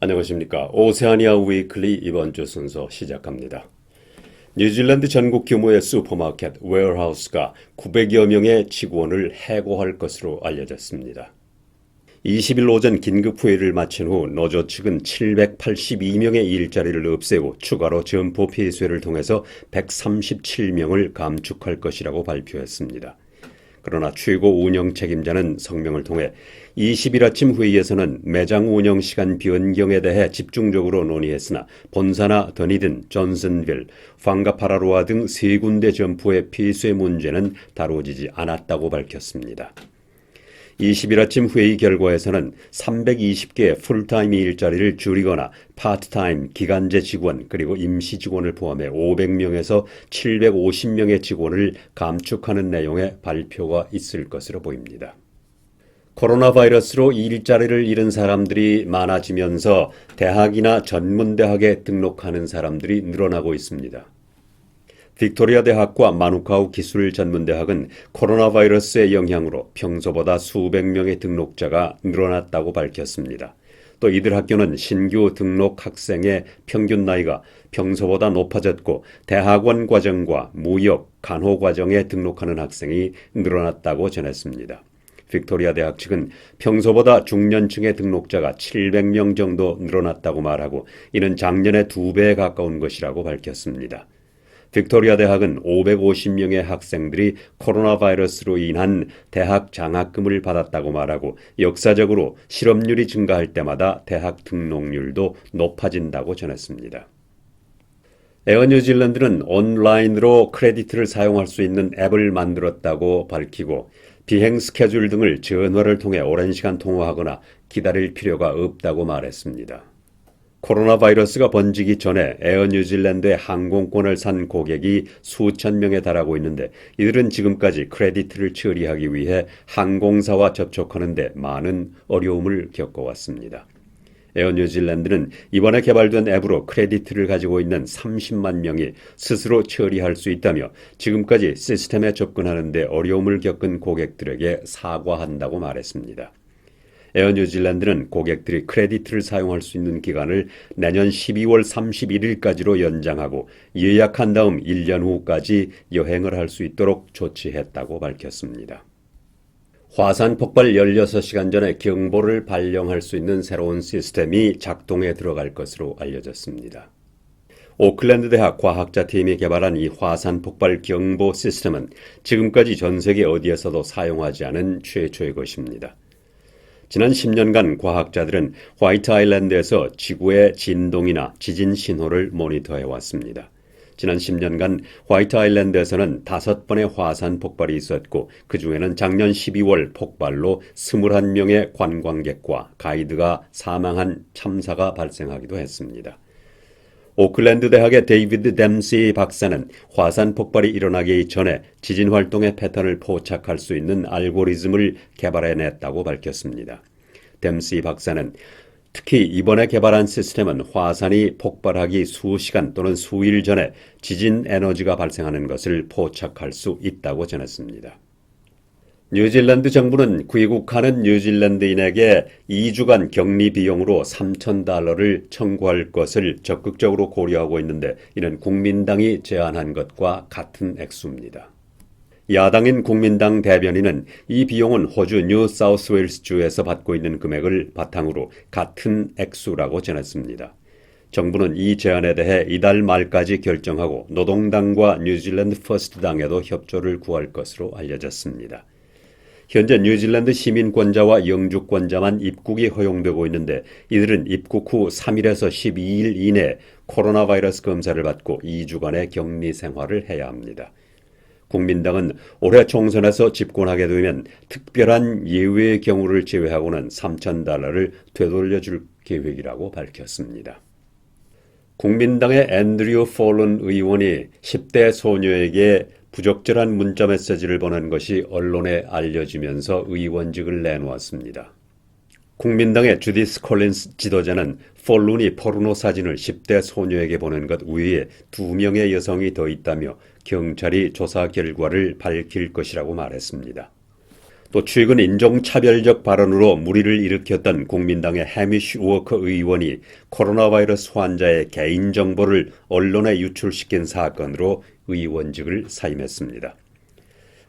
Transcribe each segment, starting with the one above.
안녕하십니까. 오세아니아 위클리 이번 주 순서 시작합니다. 뉴질랜드 전국 규모의 슈퍼마켓 웨어하우스가 900여 명의 직원을 해고할 것으로 알려졌습니다. 20일 오전 긴급회의를 마친 후 노조 측은 782명의 일자리를 없애고 추가로 점포 폐쇄를 통해서 137명을 감축할 것이라고 발표했습니다. 그러나 최고 운영 책임자는 성명을 통해 20일 아침 회의에서는 매장 운영 시간 변경에 대해 집중적으로 논의했으나 본사나 더니든, 존슨빌, 황가파라로아 등 세 군데 점포의 폐쇄 문제는 다뤄지지 않았다고 밝혔습니다. 20일 아침 회의 결과에서는 320개의 풀타임 일자리를 줄이거나 파트타임, 기간제 직원 그리고 임시 직원을 포함해 500명에서 750명의 직원을 감축하는 내용의 발표가 있을 것으로 보입니다. 코로나 바이러스로 일자리를 잃은 사람들이 많아지면서 대학이나 전문대학에 등록하는 사람들이 늘어나고 있습니다. 빅토리아 대학과 마누카우 기술전문대학은 코로나 바이러스의 영향으로 평소보다 수백 명의 등록자가 늘어났다고 밝혔습니다. 또 이들 학교는 신규 등록 학생의 평균 나이가 평소보다 높아졌고 대학원 과정과 무역, 간호 과정에 등록하는 학생이 늘어났다고 전했습니다. 빅토리아 대학 측은 평소보다 중년층의 등록자가 700명 정도 늘어났다고 말하고 이는 작년의 2배에 가까운 것이라고 밝혔습니다. 빅토리아 대학은 550명의 학생들이 코로나 바이러스로 인한 대학 장학금을 받았다고 말하고 역사적으로 실업률이 증가할 때마다 대학 등록률도 높아진다고 전했습니다. 에어 뉴질랜드는 온라인으로 크레디트를 사용할 수 있는 앱을 만들었다고 밝히고 비행 스케줄 등을 전화를 통해 오랜 시간 통화하거나 기다릴 필요가 없다고 말했습니다. 코로나 바이러스가 번지기 전에 에어 뉴질랜드의 항공권을 산 고객이 수천 명에 달하고 있는데 이들은 지금까지 크레디트를 처리하기 위해 항공사와 접촉하는 데 많은 어려움을 겪어왔습니다. 에어 뉴질랜드는 이번에 개발된 앱으로 크레디트를 가지고 있는 30만 명이 스스로 처리할 수 있다며 지금까지 시스템에 접근하는 데 어려움을 겪은 고객들에게 사과한다고 말했습니다. 에어 뉴질랜드는 고객들이 크레디트를 사용할 수 있는 기간을 내년 12월 31일까지로 연장하고 예약한 다음 1년 후까지 여행을 할 수 있도록 조치했다고 밝혔습니다. 화산 폭발 16시간 전에 경보를 발령할 수 있는 새로운 시스템이 작동에 들어갈 것으로 알려졌습니다. 오클랜드 대학 과학자팀이 개발한 이 화산 폭발 경보 시스템은 지금까지 전 세계 어디에서도 사용하지 않은 최초의 것입니다. 지난 10년간 과학자들은 화이트 아일랜드에서 지구의 진동이나 지진 신호를 모니터해 왔습니다. 지난 10년간 화이트 아일랜드에서는 5번의 화산 폭발이 있었고 그중에는 작년 12월 폭발로 21명의 관광객과 가이드가 사망한 참사가 발생하기도 했습니다. 오클랜드 대학의 데이비드 댐시 박사는 화산 폭발이 일어나기 전에 지진 활동의 패턴을 포착할 수 있는 알고리즘을 개발해냈다고 밝혔습니다. 댐시 박사는 특히 이번에 개발한 시스템은 화산이 폭발하기 수시간 또는 수일 전에 지진 에너지가 발생하는 것을 포착할 수 있다고 전했습니다. 뉴질랜드 정부는 귀국하는 뉴질랜드인에게 2주간 격리 비용으로 $3,000를 청구할 것을 적극적으로 고려하고 있는데 이는 국민당이 제안한 것과 같은 액수입니다. 야당인 국민당 대변인은 이 비용은 호주 뉴사우스웨일스주에서 받고 있는 금액을 바탕으로 같은 액수라고 전했습니다. 정부는 이 제안에 대해 이달 말까지 결정하고 노동당과 뉴질랜드 퍼스트당에도 협조를 구할 것으로 알려졌습니다. 현재 뉴질랜드 시민권자와 영주권자만 입국이 허용되고 있는데 이들은 입국 후 3일에서 12일 이내 코로나 바이러스 검사를 받고 2주간의 격리 생활을 해야 합니다. 국민당은 올해 총선에서 집권하게 되면 특별한 예외의 경우를 제외하고는 $3,000를 되돌려줄 계획이라고 밝혔습니다. 국민당의 앤드류 폴런 의원이 10대 소녀에게 부적절한 문자 메시지를 보낸 것이 언론에 알려지면서 의원직을 내놓았습니다. 국민당의 주디스 콜린스 지도자는 폴룬이 포르노 사진을 10대 소녀에게 보낸 것 외에 2명의 여성이 더 있다며 경찰이 조사 결과를 밝힐 것이라고 말했습니다. 또 최근 인종차별적 발언으로 물의를 일으켰던 국민당의 해미쉬 우어커 의원이 코로나 바이러스 환자의 개인정보를 언론에 유출시킨 사건으로 의원직을 사임했습니다.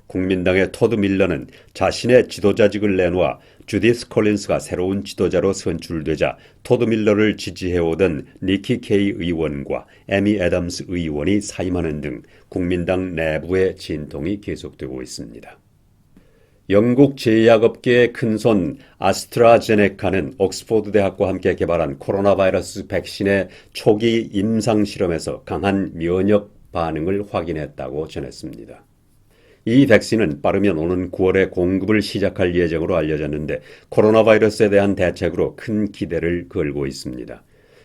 국민당의 토드 밀러는 자신의 지도자직을 내놓아 주디스 콜린스가 새로운 지도자로 선출되자 토드 밀러를 지지해오던 니키 케이 의원과 에미 애덤스 의원이 사임하는 등 국민당 내부의 진통이 계속되고 있습니다. 영국 제약업계의 큰손 아스트라제네카는 옥스포드 대학과 함께 개발한 코로나 바이러스 백신의 초기 임상 실험에서 강한 면역 반응을 확인했다고 전했습니다. 이 백신은 빠르면 오는 9월에 공급을 시작할 예정으로 알려졌는데 코로나 바이러스에 대한 대책으로 큰 기대를 걸고 있습니다.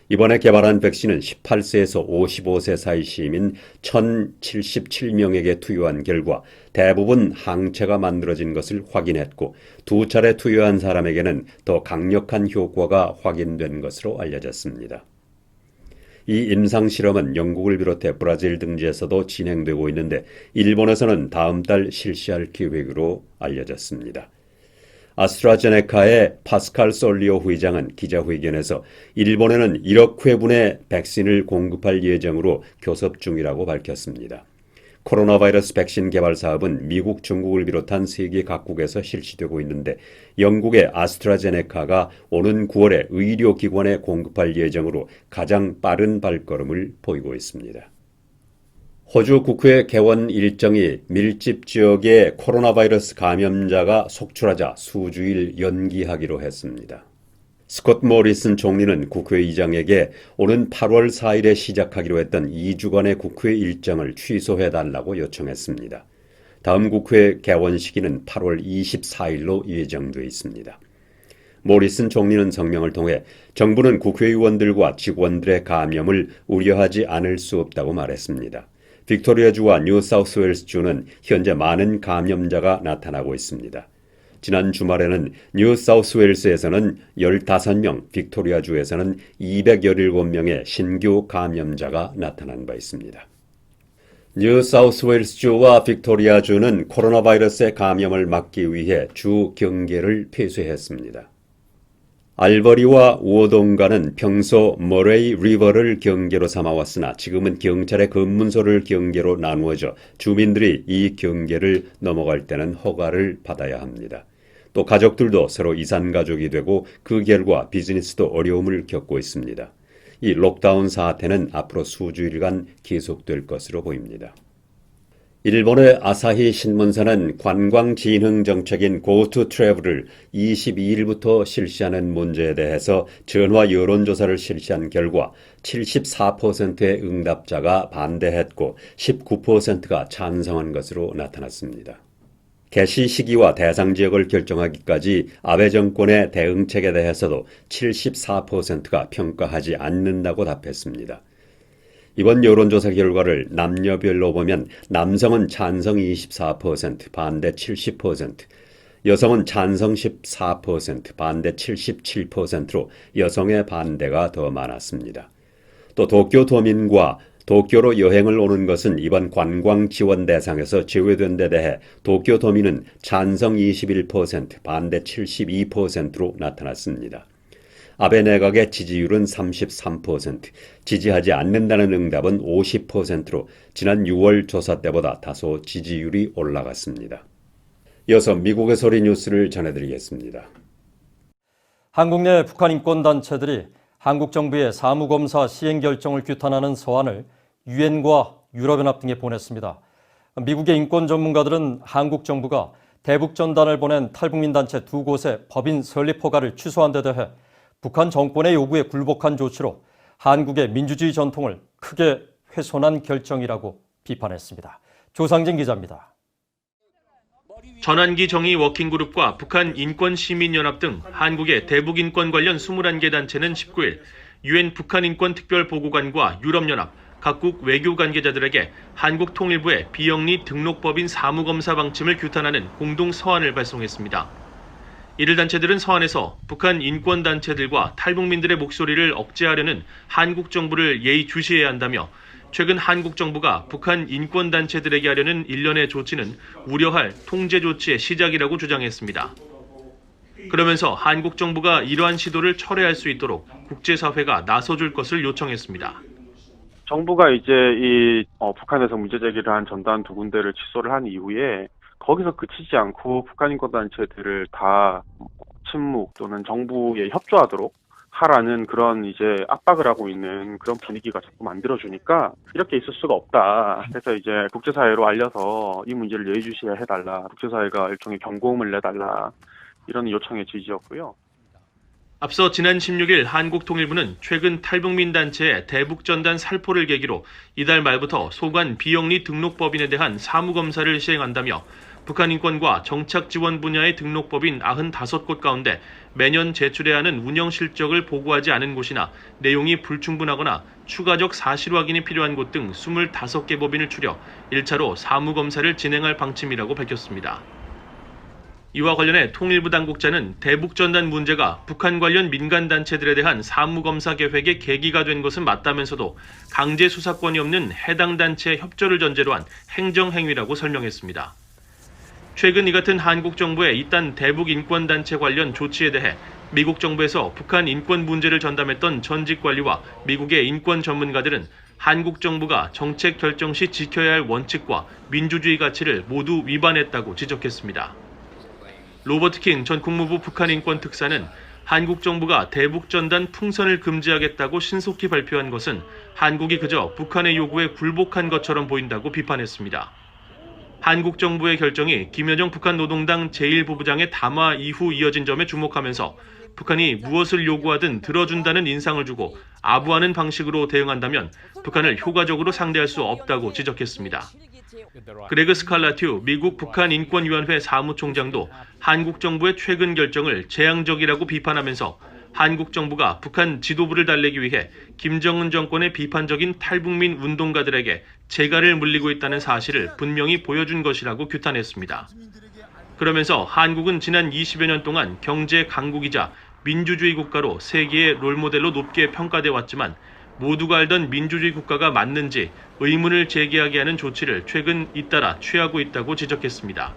이번에 개발한 백신은 18세에서 55세 사이 시민 1,077명에게 투여한 결과 대부분 항체가 만들어진 것을 확인했고 두 차례 투여한 사람에게는 더 강력한 효과가 확인된 것으로 알려졌습니다. 이 임상실험은 영국을 비롯해 브라질 등지에서도 진행되고 있는데 일본에서는 다음 달 실시할 계획으로 알려졌습니다. 아스트라제네카의 파스칼 솔리오 회장은 기자회견에서 일본에는 1억 회분의 백신을 공급할 예정으로 교섭 중이라고 밝혔습니다. 코로나 바이러스 백신 개발 사업은 미국, 중국을 비롯한 세계 각국에서 실시되고 있는데 영국의 아스트라제네카가 오는 9월에 의료기관에 공급할 예정으로 가장 빠른 발걸음을 보이고 있습니다. 호주 국회 개원 일정이 밀집 지역에 코로나 바이러스 감염자가 속출하자 수주일 연기하기로 했습니다. 스콧 모리슨 총리는 국회의장에게 오는 8월 4일에 시작하기로 했던 2주간의 국회 일정을 취소해달라고 요청했습니다. 다음 국회 개원 시기는 8월 24일로 예정돼 있습니다. 모리슨 총리는 성명을 통해 정부는 국회의원들과 직원들의 감염을 우려하지 않을 수 없다고 말했습니다. 빅토리아주와 뉴사우스웨일스주는 현재 많은 감염자가 나타나고 있습니다. 지난 주말에는 뉴사우스웨일스에서는 15명, 빅토리아주에서는 217명의 신규 감염자가 나타난 바 있습니다. 뉴사우스웨일스주와 빅토리아주는 코로나 바이러스의 감염을 막기 위해 주 경계를 폐쇄했습니다. 알버리와 우어동가는 평소 머레이 리버를 경계로 삼아왔으나 지금은 경찰의 검문소를 경계로 나누어져 주민들이 이 경계를 넘어갈 때는 허가를 받아야 합니다. 또 가족들도 서로 이산가족이 되고 그 결과 비즈니스도 어려움을 겪고 있습니다. 이 록다운 사태는 앞으로 수주일간 계속될 것으로 보입니다. 일본의 아사히 신문사는 관광 진흥 정책인 Go to Travel을 22일부터 실시하는 문제에 대해서 전화 여론조사를 실시한 결과 74%의 응답자가 반대했고 19%가 찬성한 것으로 나타났습니다. 개시 시기와 대상 지역을 결정하기까지 아베 정권의 대응책에 대해서도 74%가 평가하지 않는다고 답했습니다. 이번 여론조사 결과를 남녀별로 보면 남성은 찬성 24%, 반대 70%, 여성은 찬성 14%, 반대 77%로 여성의 반대가 더 많았습니다. 또 도쿄도민과 도쿄로 여행을 오는 것은 이번 관광 지원 대상에서 제외된 데 대해 도쿄도민은 찬성 21%, 반대 72%로 나타났습니다. 아베 내각의 지지율은 33%, 지지하지 않는다는 응답은 50%로 지난 6월 조사 때보다 다소 지지율이 올라갔습니다. 이어서 미국의 소리 뉴스를 전해드리겠습니다. 한국 내 북한 인권단체들이 한국 정부의 사무검사 시행 결정을 규탄하는 서한을 유엔과 유럽연합 등에 보냈습니다. 미국의 인권 전문가들은 한국 정부가 대북 전단을 보낸 탈북민 단체 두 곳의 법인 설립 허가를 취소한 데 대해 북한 정권의 요구에 굴복한 조치로 한국의 민주주의 전통을 크게 훼손한 결정이라고 비판했습니다. 조상진 기자입니다. 전환기 정의 워킹그룹과 북한 인권시민연합 등 한국의 대북인권 관련 21개 단체는 19일 유엔 북한인권특별보고관과 유럽연합, 각국 외교 관계자들에게 한국 통일부의 비영리 등록법인 사무검사 방침을 규탄하는 공동 서한을 발송했습니다. 이들 단체들은 서한에서 북한 인권단체들과 탈북민들의 목소리를 억제하려는 한국 정부를 예의주시해야 한다며 최근 한국 정부가 북한 인권단체들에게 하려는 일련의 조치는 우려할 통제 조치의 시작이라고 주장했습니다. 그러면서 한국 정부가 이러한 시도를 철회할 수 있도록 국제사회가 나서줄 것을 요청했습니다. 정부가 이제 북한에서 문제 제기를 한 전단 2군데를 취소를 한 이후에 거기서 그치지 않고 북한 인권단체들을 다 침묵 또는 정부에 협조하도록 하라는 그런 이제 압박을 하고 있는 그런 분위기가 자꾸 만들어주니까 이렇게 있을 수가 없다. 그래서 이제 국제사회로 알려서 이 문제를 예의주시해 해달라. 국제사회가 일종의 경고음을 내달라. 이런 요청의 취지였고요. 앞서 지난 16일 한국통일부는 최근 탈북민 단체의 대북전단 살포를 계기로 이달 말부터 소관 비영리 등록법인에 대한 사무검사를 시행한다며 북한 인권과 정착 지원 분야의 등록법인 95곳 가운데 매년 제출해야 하는 운영 실적을 보고하지 않은 곳이나 내용이 불충분하거나 추가적 사실 확인이 필요한 곳 등 25개 법인을 추려 1차로 사무검사를 진행할 방침이라고 밝혔습니다. 이와 관련해 통일부 당국자는 대북전단 문제가 북한 관련 민간단체들에 대한 사무검사 계획의 계기가 된 것은 맞다면서도 강제 수사권이 없는 해당 단체의 협조를 전제로 한 행정행위라고 설명했습니다. 최근 이 같은 한국 정부의 이딴 대북 인권단체 관련 조치에 대해 미국 정부에서 북한 인권 문제를 전담했던 전직 관리와 미국의 인권 전문가들은 한국 정부가 정책 결정 시 지켜야 할 원칙과 민주주의 가치를 모두 위반했다고 지적했습니다. 로버트 킹 전 국무부 북한 인권 특사는 한국 정부가 대북 전단 풍선을 금지하겠다고 신속히 발표한 것은 한국이 그저 북한의 요구에 굴복한 것처럼 보인다고 비판했습니다. 한국 정부의 결정이 김여정 북한 노동당 제1부부장의 담화 이후 이어진 점에 주목하면서 북한이 무엇을 요구하든 들어준다는 인상을 주고 아부하는 방식으로 대응한다면 북한을 효과적으로 상대할 수 없다고 지적했습니다. 그레그 스칼라튜 미국 북한인권위원회 사무총장도 한국 정부의 최근 결정을 재앙적이라고 비판하면서 한국 정부가 북한 지도부를 달래기 위해 김정은 정권의 비판적인 탈북민 운동가들에게 재갈을 물리고 있다는 사실을 분명히 보여준 것이라고 규탄했습니다. 그러면서 한국은 지난 20여 년 동안 경제 강국이자 민주주의 국가로 세계의 롤모델로 높게 평가돼 왔지만 모두가 알던 민주주의 국가가 맞는지 의문을 제기하게 하는 조치를 최근 잇따라 취하고 있다고 지적했습니다.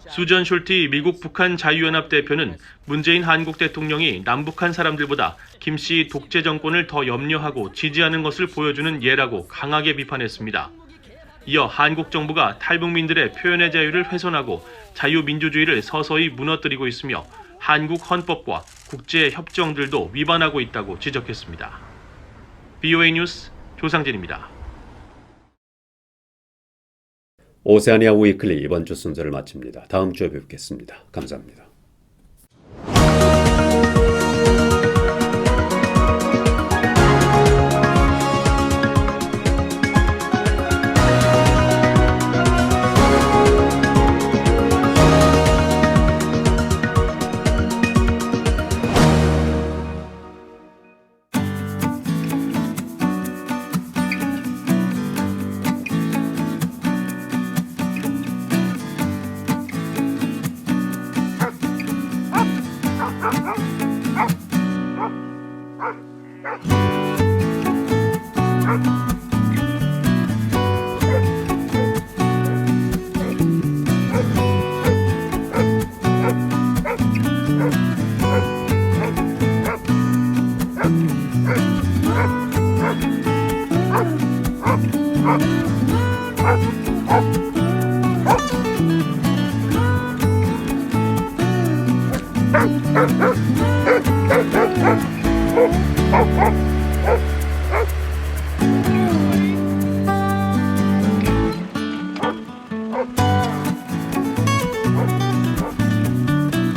수전 숄티 미국 북한 자유연합 대표는 문재인 한국 대통령이 남북한 사람들보다 김씨 독재 정권을 더 염려하고 지지하는 것을 보여주는 예라고 강하게 비판했습니다. 이어 한국 정부가 탈북민들의 표현의 자유를 훼손하고 자유민주주의를 서서히 무너뜨리고 있으며 한국 헌법과 국제협정들도 위반하고 있다고 지적했습니다. BOA 뉴스 조상진입니다. 오세아니아 위클리 이번 주 순서를 마칩니다. 다음 주에 뵙겠습니다. 감사합니다.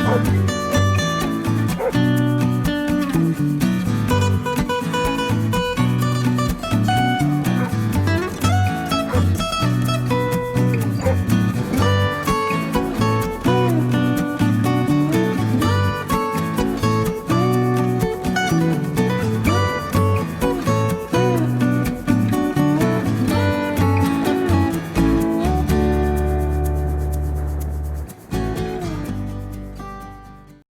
Oh,